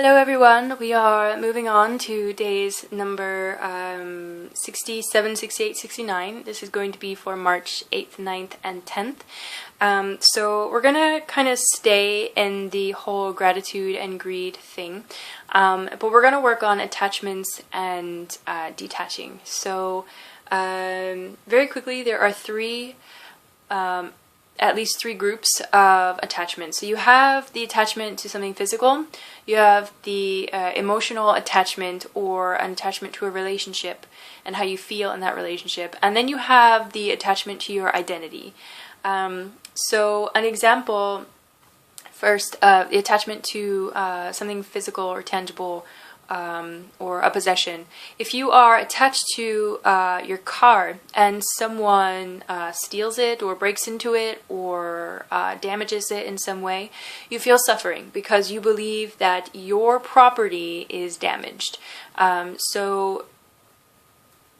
Hello everyone, we are moving on to days number 67, 68, 69. This is going to be for March 8th, 9th, and 10th. So we're gonna kind of stay in the whole gratitude and greed thing, but we're gonna work on attachments and detaching. So very quickly, there are at least three groups of attachment. So you have the attachment to something physical, you have the emotional attachment or an attachment to a relationship and how you feel in that relationship, and then you have the attachment to your identity. So an example, first, the attachment to something physical or tangible, or a possession. If you are attached to your car and someone steals it or breaks into it or damages it in some way, you feel suffering because you believe that your property is damaged. So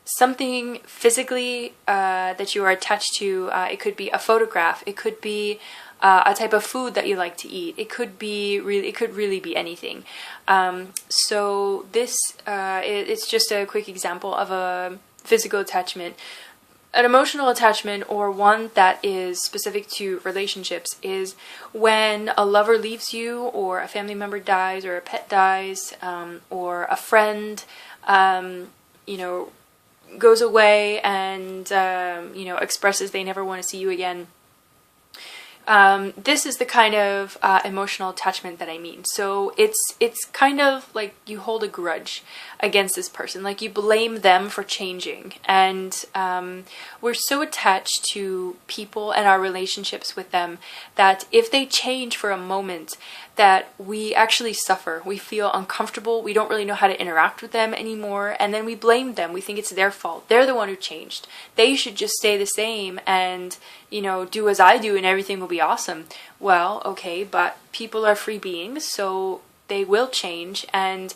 something physically that you are attached to, it could be a photograph, it could be a type of food that you like to eat. It could really be anything. So this it's just a quick example of a physical attachment. An emotional attachment, or one that is specific to relationships, is when a lover leaves you, or a family member dies, or a pet dies, or a friend, goes away and expresses they never want to see you again. This is the kind of emotional attachment that I mean. So it's kind of like you hold a grudge against this person, like you blame them for changing, and we're so attached to people and our relationships with them that if they change for a moment, that we actually suffer. We feel uncomfortable. We don't really know how to interact with them anymore, and then we blame them. We think it's their fault. They're the one who changed. They should just stay the same and do as I do and everything will be awesome. Well, okay, but people are free beings, so they will change, and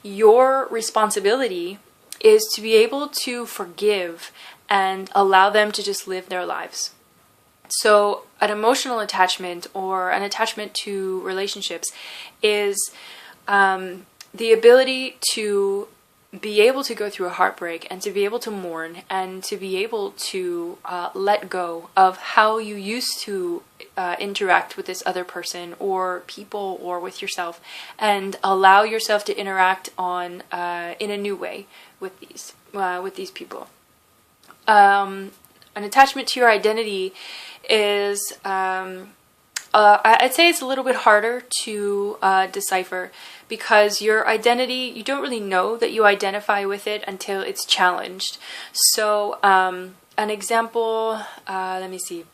your responsibility is to be able to forgive and allow them to just live their lives. So an emotional attachment or an attachment to relationships is the ability to be able to go through a heartbreak and to be able to mourn and to be able to let go of how you used to interact with this other person or people or with yourself, and allow yourself to interact in a new way with these people. An attachment to your identity is I'd say it's a little bit harder to decipher, because your identity, you don't really know that you identify with it until it's challenged. So an example, let me see.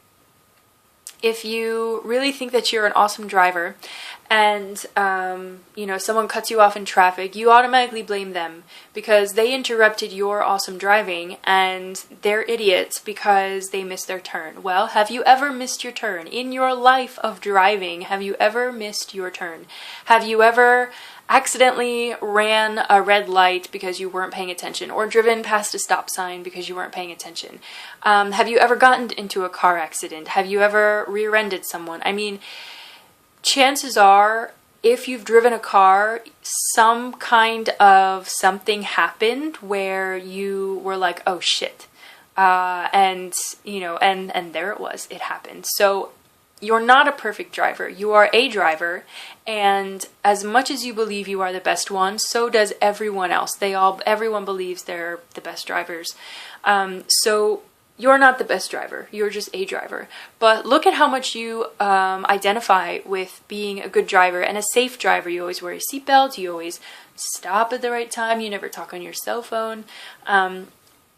If you really think that you're an awesome driver and someone cuts you off in traffic, you automatically blame them because they interrupted your awesome driving and they're idiots because they missed their turn. Well, have you ever missed your turn? In your life of driving, have you ever missed your turn? Have you ever accidentally ran a red light because you weren't paying attention, or driven past a stop sign because you weren't paying attention? Have you ever gotten into a car accident? Have you ever rear-ended someone? I mean, chances are, if you've driven a car, some kind of something happened where you were like, oh shit. And there it was, it happened. So you're not a perfect driver. You are a driver, and as much as you believe you are the best one, so does everyone else. Everyone believes they're the best drivers. So you're not the best driver. You're just a driver. But look at how much you identify with being a good driver and a safe driver. You always wear your seatbelt. You always stop at the right time. You never talk on your cell phone.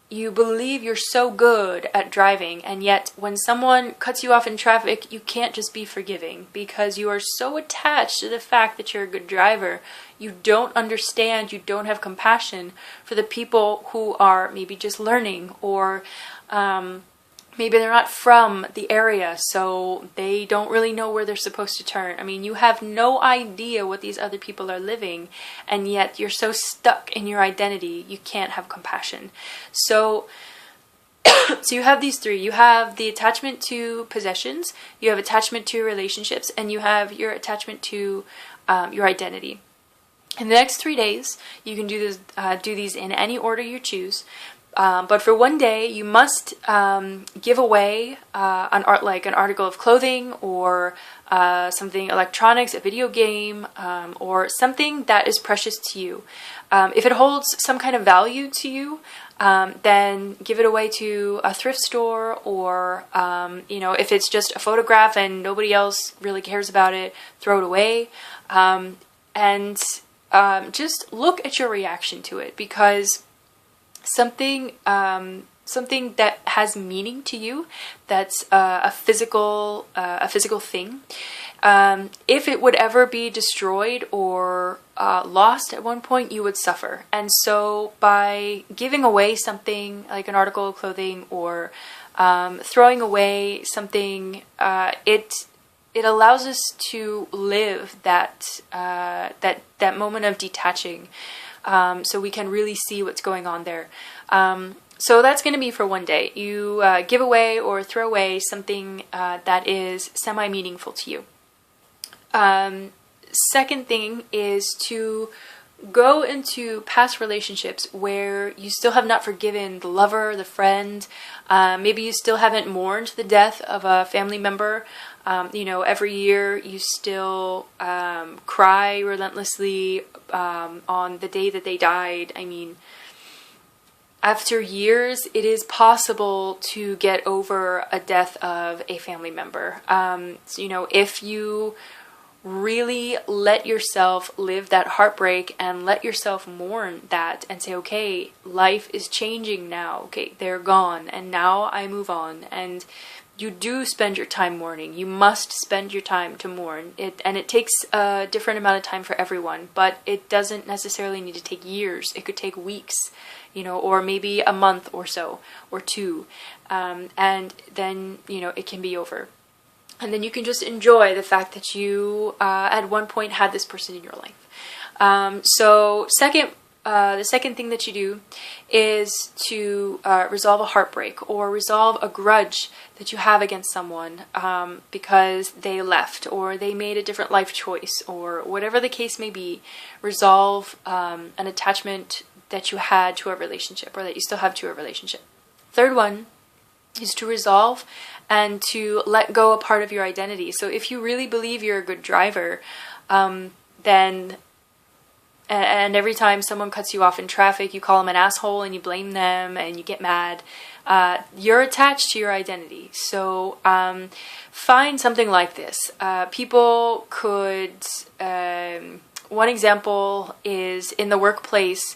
You believe you're so good at driving, and yet when someone cuts you off in traffic, you can't just be forgiving because you are so attached to the fact that you're a good driver. You don't understand, you don't have compassion for the people who are maybe just learning, or maybe they're not from the area, so they don't really know where they're supposed to turn. I mean, you have no idea what these other people are living, and yet you're so stuck in your identity, you can't have compassion. So you have these three. You have the attachment to possessions, you have attachment to relationships, and you have your attachment to your identity. In the next 3 days, you can do these in any order you choose. But for one day, you must give away like an article of clothing, or something electronics, a video game, or something that is precious to you. If it holds some kind of value to you, then give it away to a thrift store, or if it's just a photograph and nobody else really cares about it, throw it away. And just look at your reaction to it, because something that has meaning to you, that's a physical thing, if it would ever be destroyed or lost at one point, you would suffer. And so by giving away something like an article of clothing, or throwing away something, it allows us to live that moment of detaching, so we can really see what's going on there. So that's going to be for one day. You give away or throw away something that is semi-meaningful to you. Second thing is to go into past relationships where you still have not forgiven the lover, the friend. Maybe you still haven't mourned the death of a family member. Every year you still cry relentlessly on the day that they died. I mean, after years, it is possible to get over a death of a family member. If you really let yourself live that heartbreak and let yourself mourn that and say, okay, life is changing now. Okay, they're gone and now I move on. And you do spend your time mourning. You must spend your time to mourn. It takes a different amount of time for everyone, but it doesn't necessarily need to take years. It could take weeks, or maybe a month or so, or two. And then, it can be over. And then you can just enjoy the fact that you, at one point, had this person in your life. The second thing that you do is to resolve a heartbreak, or resolve a grudge that you have against someone because they left, or they made a different life choice, or whatever the case may be. Resolve an attachment that you had to a relationship, or that you still have to a relationship. Third one is to resolve and to let go a part of your identity. So if you really believe you're a good driver, then every time someone cuts you off in traffic, you call them an asshole and you blame them and you get mad, you're attached to your identity. So find something like this. People could, one example is in the workplace.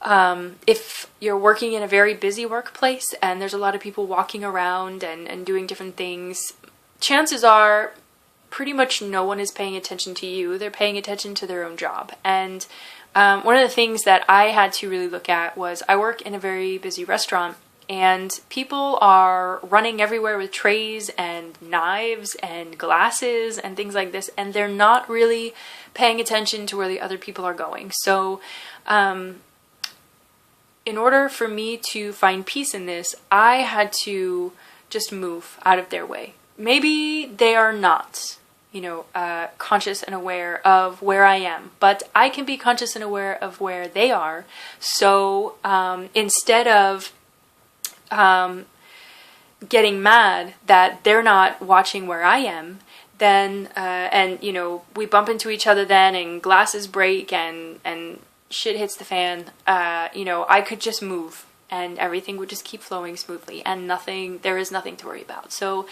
If you're working in a very busy workplace and there's a lot of people walking around and doing different things, chances are pretty much no one is paying attention to you. They're paying attention to their own job. And one of the things that I had to really look at was, I work in a very busy restaurant, and people are running everywhere with trays and knives and glasses and things like this, and they're not really paying attention to where the other people are going. So in order for me to find peace in this, I had to just move out of their way. Maybe they are not, conscious and aware of where I am, but I can be conscious and aware of where they are. So instead of getting mad that they're not watching where I am, then we bump into each other then, and glasses break and shit hits the fan, I could just move and everything would just keep flowing smoothly, and there is nothing to worry about. So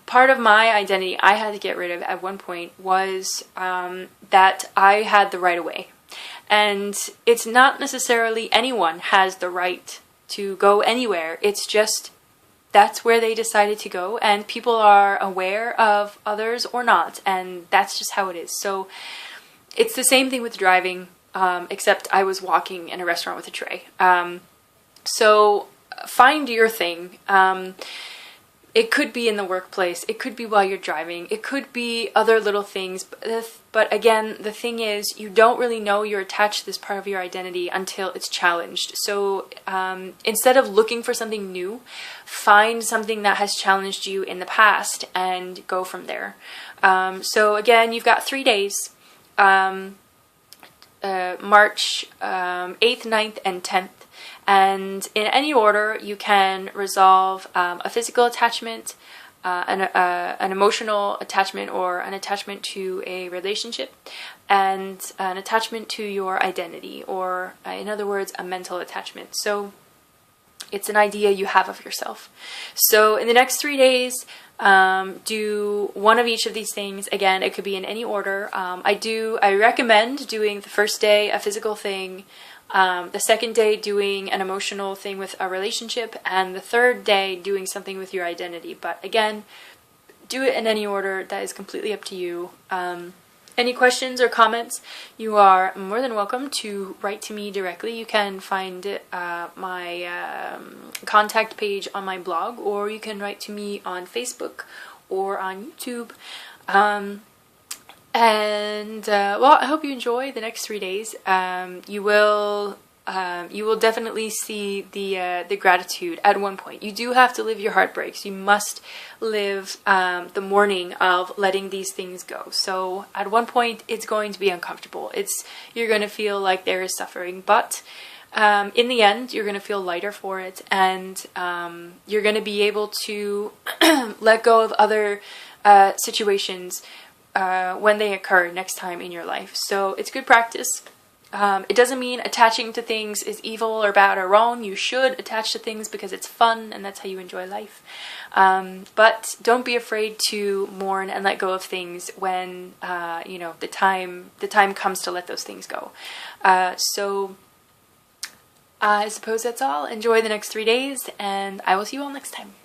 part of my identity I had to get rid of at one point was that I had the right of way. And it's not necessarily anyone has the right to go anywhere. It's just that's where they decided to go, and people are aware of others or not, and that's just how it is. So it's the same thing with driving. Except I was walking in a restaurant with a tray. So find your thing. It could be in the workplace. It could be while you're driving. It could be other little things. But again, the thing is, you don't really know you're attached to this part of your identity until it's challenged. So instead of looking for something new, find something that has challenged you in the past and go from there. So again, you've got 3 days. March 8th, 9th, and 10th. And in any order, you can resolve a physical attachment, an emotional attachment, or an attachment to a relationship, and an attachment to your identity, or in other words, a mental attachment. So it's an idea you have of yourself. So in the next 3 days, do one of each of these things. Again, it could be in any order. I recommend doing the first day a physical thing, the second day doing an emotional thing with a relationship, and the third day doing something with your identity. But again, do it in any order. That is completely up to you. Any questions or comments, you are more than welcome to write to me directly. You can find my contact page on my blog, or you can write to me on Facebook or on YouTube. Well, I hope you enjoy the next 3 days. You will definitely see the gratitude at one point. You do have to live your heartbreaks. You must live the mourning of letting these things go. So at one point, it's going to be uncomfortable. You're going to feel like there is suffering, but in the end, you're going to feel lighter for it, and you're going to be able to let go of other situations when they occur next time in your life. So it's good practice. It doesn't mean attaching to things is evil or bad or wrong. You should attach to things because it's fun and that's how you enjoy life. But don't be afraid to mourn and let go of things when the time comes to let those things go. So I suppose that's all. Enjoy the next 3 days, and I will see you all next time.